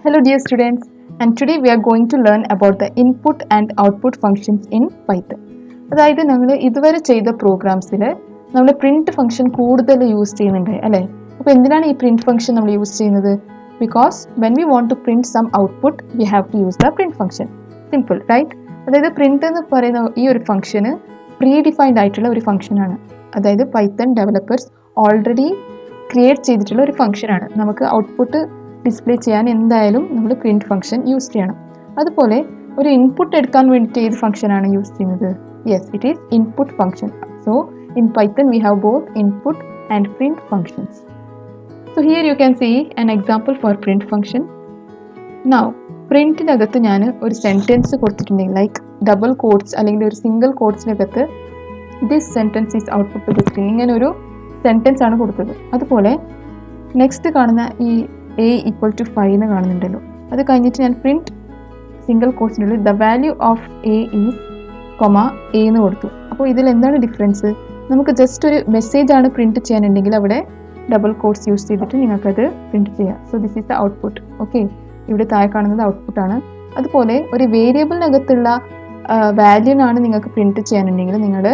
Hello dear students, and today we are going to learn about the input and output functions in Python. അതായത് നമ്മൾ ഇതുവരെ ചെയ്ത പ്രോഗ്രാംസിൽ നമ്മൾ print function കൂടുതൽ use ചെയ്യുന്നുണ്ട് അല്ലേ? അപ്പോൾ എന്തിനാണ് ഈ പ്രിന്റ് ഫംഗ്ഷൻ നമ്മൾ യൂസ് ചെയ്യുന്നത്? Because when we want to print some output we have to use the print function. Simple right? അതായത് പ്രിന്റ് എന്ന് പറയുന്ന ഈ ഒരു ഫംഗ്ഷന് പ്രീ ഡിഫൈൻഡ് ആയിട്ടുള്ള ഒരു ഫംഗ്ഷനാണ്. അതായത് പൈത്തൺ ഡെവലപ്പേഴ്സ് ഓൾറെഡി ക്രിയേറ്റ് ചെയ്തിട്ടുള്ള ഒരു ഫംഗ്ഷനാണ്. നമുക്ക് ഔട്ട്പുട്ട് ഡിസ്പ്ലേ ചെയ്യാൻ എന്തായാലും നമ്മൾ പ്രിന്റ് ഫംഗ്ഷൻ യൂസ് ചെയ്യണം. അതുപോലെ ഒരു ഇൻപുട്ട് എടുക്കാൻ വേണ്ടിയിട്ട് ഏത് ഫംഗ്ഷനാണ് യൂസ് ചെയ്യുന്നത്? Yes, it is input function. So in Python we have both input and print functions. So here you can see an example for print function. Now പ്രിന്റിനകത്ത് ഞാൻ ഒരു സെൻറ്റൻസ് കൊടുത്തിട്ടുണ്ടെങ്കിൽ ലൈക്ക് ഡബിൾ കോട്ട്സ് അല്ലെങ്കിൽ ഒരു single കോട്ട്സിനകത്ത് this sentence is output to the screen, ഇങ്ങനെ ഒരു sentence ആണ് കൊടുത്തത്. അതുപോലെ നെക്സ്റ്റ് കാണുന്ന ഈ a equal to 5 എന്ന് കാണുന്നുണ്ടല്ലോ, അത് കഴിഞ്ഞിട്ട് ഞാൻ പ്രിന്റ് സിംഗിൾ കോട്ട്സിനുള്ളിൽ the value of a is a എന്ന് കൊടുത്തു. അപ്പോൾ ഇതിൽ എന്താണ് ഡിഫറൻസ്? നമുക്ക് ജസ്റ്റ് ഒരു മെസ്സേജ് ആണ് പ്രിന്റ് ചെയ്യാനുണ്ടെങ്കിൽ അവിടെ ഡബിൾ കോട്ട്സ് യൂസ് ചെയ്തിട്ട് നിങ്ങൾക്കത് പ്രിന്റ് ചെയ്യാം. So this is the output. Okay, ഇവിടെ താഴെ കാണുന്നത് ഔട്ട്പുട്ടാണ്. അതുപോലെ ഒരു വേരിയബിളിനകത്തുള്ള വാല്യൂനാണ് നിങ്ങൾക്ക് പ്രിന്റ് ചെയ്യാനുണ്ടെങ്കിൽ നിങ്ങൾ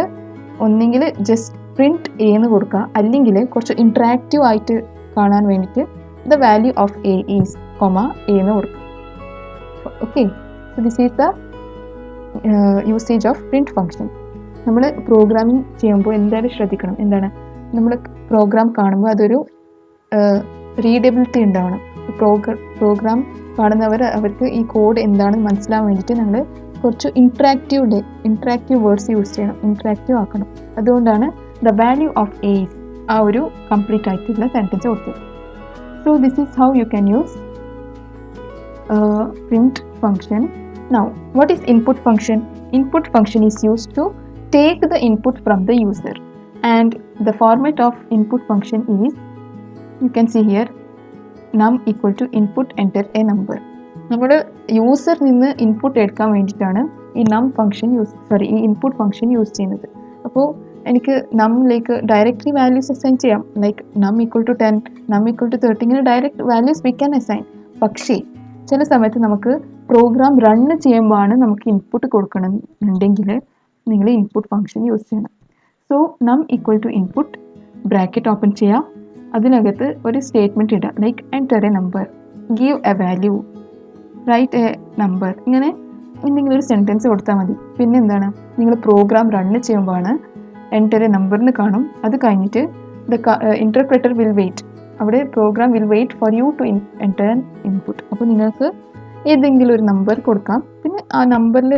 ഒന്നെങ്കിൽ ജസ്റ്റ് പ്രിന്റ് എ എന്ന് കൊടുക്കുക, അല്ലെങ്കിൽ കുറച്ച് ഇൻട്രാക്റ്റീവ് ആയിട്ട് കാണാൻ വേണ്ടിയിട്ട് the value of a is a എന്ന് കൊടുക്കും. Okay, so this is the usage of print function. നമ്മൾ പ്രോഗ്രാമിംഗ് ചെയ്യുമ്പോൾ എന്തായാലും ശ്രദ്ധിക്കണം. എന്താണ്, നമ്മൾ പ്രോഗ്രാം കാണുമ്പോൾ അതൊരു റീഡബിലിറ്റി ഉണ്ടാവണം. പ്രോഗ്രാം അവർക്ക് ഈ കോഡ് എന്താണെന്ന് മനസ്സിലാവാൻ വേണ്ടിയിട്ട് നമ്മൾ കുറച്ച് ഇൻട്രാക്റ്റീവ് വേർഡ്സ് യൂസ് ചെയ്യണം, ഇൻട്രാക്റ്റീവ് ആക്കണം. അതുകൊണ്ടാണ് ദ വാല്യൂ ഓഫ് എ ആ ഒരു കംപ്ലീറ്റ് ആയിട്ടുള്ള സെൻറ്റൻസ് കൊടുത്തത്. So this is how you can use print function. Now, what is input function? Input function is used to take the input from the user, and the format of input function is, you can see here, num equal to input enter a number. നമ്മുടെ user നിന്ന് input എടുക്കാൻ വേണ്ടിയിട്ടാണ് ഈ ഈ input function use ചെയ്യുന്നത്. അപ്പോൾ എനിക്ക് നമ്മിലേക്ക് ഡയറക്റ്റ്ലി വാല്യൂസ് അസൈൻ ചെയ്യാം, like num equal to 10, num equal to 30, ഇങ്ങനെ direct values we can assign. പക്ഷേ ചില സമയത്ത് നമുക്ക് പ്രോഗ്രാം റണ്ണ് ചെയ്യുമ്പോഴാണ് നമുക്ക് ഇൻപുട്ട് കൊടുക്കണമെന്നുണ്ടെങ്കിൽ നിങ്ങൾ ഇൻപുട്ട് ഫംഗ്ഷൻ യൂസ് ചെയ്യണം. So num equal to input bracket open ചെയ്യാം, അതിനകത്ത് ഒരു സ്റ്റേറ്റ്മെൻറ്റ് ഇടാം, like enter a number, give a value, write a number, ഇങ്ങനെ എന്തെങ്കിലും ഒരു സെൻറ്റൻസ് കൊടുത്താൽ മതി. പിന്നെ എന്താണ്, നിങ്ങൾ പ്രോഗ്രാം റണ്ണ് ചെയ്യുമ്പോഴാണ് എൻ്റർ എ നമ്പറിന് കാണും. അത് കഴിഞ്ഞിട്ട് ദ ഇൻ്റർപ്രെറ്റർ വിൽ വെയിറ്റ്, അവിടെ program will wait for you to enter an input. അപ്പോൾ നിങ്ങൾക്ക് ഏതെങ്കിലും ഒരു നമ്പർ കൊടുക്കാം, പിന്നെ ആ നമ്പറിൽ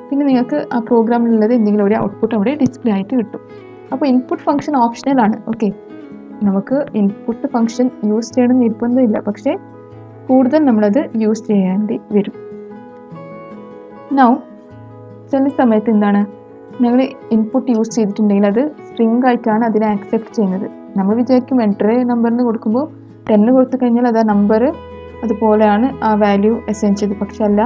പിന്നെ നിങ്ങൾക്ക് ആ പ്രോഗ്രാമിലുള്ളത് എന്തെങ്കിലും ഒരു ഔട്ട്പുട്ട് അവിടെ ഡിസ്പ്ലേ ആയിട്ട് കിട്ടും. അപ്പോൾ ഇൻപുട്ട് ഫംഗ്ഷൻ ഓപ്ഷണലാണ്. ഓക്കെ, നമുക്ക് ഇൻപുട്ട് ഫംഗ്ഷൻ യൂസ് ചെയ്യണം നിർബന്ധമില്ല, പക്ഷേ കൂടുതൽ നമ്മളത് യൂസ് ചെയ്യേണ്ടി വരും. നൗ ചില സമയത്ത് എന്താണ്, ഞങ്ങൾ ഇൻപുട്ട് യൂസ് ചെയ്തിട്ടുണ്ടെങ്കിൽ അത് സ്ട്രിംഗ് ആയിട്ടാണ് അതിനെ ആക്സെപ്റ്റ് ചെയ്യുന്നത്. നമ്മൾ വിചാരിക്കും എൻ്റർ നമ്പറിന് കൊടുക്കുമ്പോൾ 10 കൊടുത്തു കഴിഞ്ഞാൽ അത് ആ നമ്പർ അതുപോലെയാണ് ആ വാല്യൂ അസൈൻ ചെയ്ത്, പക്ഷെ അല്ല,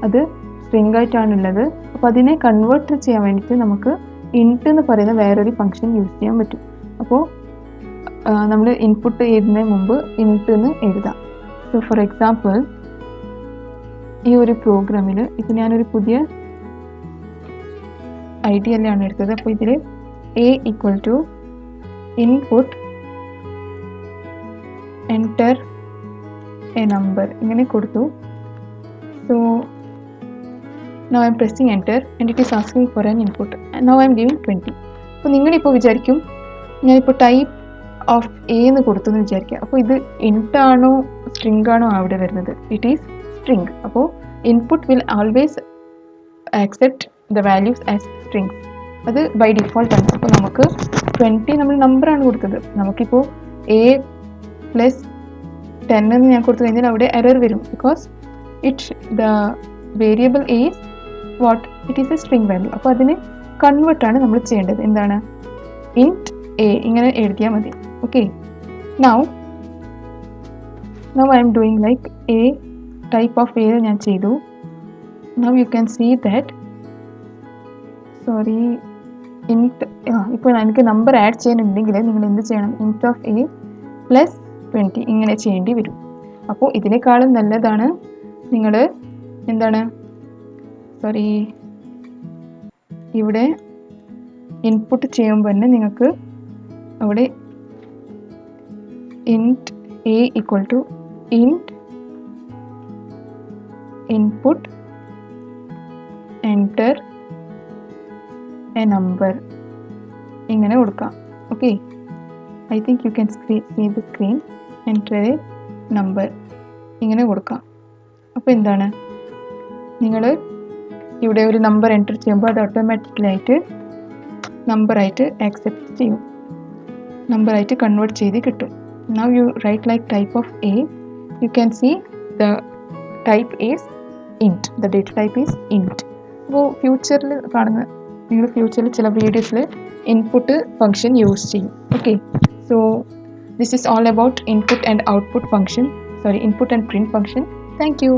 അത് സ്ട്രിംഗ് ആയിട്ടാണുള്ളത്. അപ്പോൾ അതിനെ കൺവേർട്ട് ചെയ്യാൻ വേണ്ടിയിട്ട് നമുക്ക് ഇൻറ്റ് എന്ന് പറയുന്ന വേറൊരു ഫംഗ്ഷൻ യൂസ് ചെയ്യാൻ പറ്റും. അപ്പോൾ നമ്മൾ ഇൻപുട്ട് എഴുതുന്നതിന് മുമ്പ് ഇൻറ്റ് എന്ന് എഴുതാം. സോ ഫോർ എക്സാമ്പിൾ, ഈ ഒരു പ്രോഗ്രാമിൽ ഇപ്പോൾ ഞാനൊരു പുതിയ ഐഡിയലാണ് എടുത്തത്. അപ്പോൾ ഇതിൽ a equal to input enter a number ഇങ്ങനെ കൊടുത്തു. So now I M pressing enter and it is asking for an input. Now I M giving 20. അപ്പോൾ നിങ്ങളിപ്പോൾ വിചാരിക്കും ഞാനിപ്പോൾ ടൈപ്പ് ഓഫ് എ എന്ന് കൊടുത്തു എന്ന് വിചാരിക്കുക. അപ്പോൾ ഇത് ഇൻറ്റ് ആണോ സ്ട്രിംഗ് ആണോ അവിടെ വരുന്നത്? It is string. അപ്പോൾ input will always accept the values as strings, അത് ബൈ ഡിഫോൾട്ട് ആണ്. അപ്പോൾ നമുക്ക് 20 നമ്മൾ നമ്പറാണ് കൊടുത്തത്. നമുക്കിപ്പോൾ എ പ്ലസ് 10 എന്ന് ഞാൻ കൊടുത്തു കഴിഞ്ഞാൽ അവിടെ എറർ വരും, because the variable is what, it is A string value. അപ്പോൾ അതിന് കൺവേർട്ടാണ് നമ്മൾ ചെയ്യേണ്ടത്. എന്താണ്, ഇൻറ്റ് എ ഇങ്ങനെ എഴുതിയാൽ മതി. Okay, now I am doing like a type of a ഞാൻ ചെയ്തു. Now you can see that, sorry, int ഇപ്പോൾ എനിക്ക് നമ്പർ ആഡ് ചെയ്യാനുണ്ടെങ്കിൽ നിങ്ങൾ എന്ത് ചെയ്യണം, ഇൻറ്റ് ഓഫ് എ പ്ലസ് 20 ഇങ്ങനെ ചെയ്യേണ്ടി വരും. അപ്പോൾ ഇതിനേക്കാളും നല്ലതാണ് നിങ്ങൾ എന്താണ് ഇവിടെ ഇൻപുട്ട് ചെയ്യുമ്പോൾ തന്നെ നിങ്ങൾക്ക് അവിടെ int a equal to int input enter a number ഇങ്ങനെ കൊടുക്കാം. Okay, I think you can see the screen. enter a number ഇങ്ങനെ കൊടുക്കാം. അപ്പോൾ എന്താണ്, നിങ്ങൾ ഇവിടെ ഒരു നമ്പർ എൻ്റർ ചെയ്യുമ്പോൾ അത് ഓട്ടോമാറ്റിക്കലായിട്ട് നമ്പറായിട്ട് ആക്സെപ്റ്റ് ചെയ്യും, നമ്പറായിട്ട് കൺവേർട്ട് ചെയ്ത് കിട്ടും. Now you write like type of A. You can see the type is int. The data type is int. അപ്പോൾ ഫ്യൂച്ചറിൽ നിങ്ങൾ ഫ്യൂച്ചറിൽ ചില വീഡിയോസിൽ ഇൻപുട്ട് ഫംഗ്ഷൻ യൂസ് ചെയ്യും. Okay, so this is all about input and output function, input and print function. Thank you.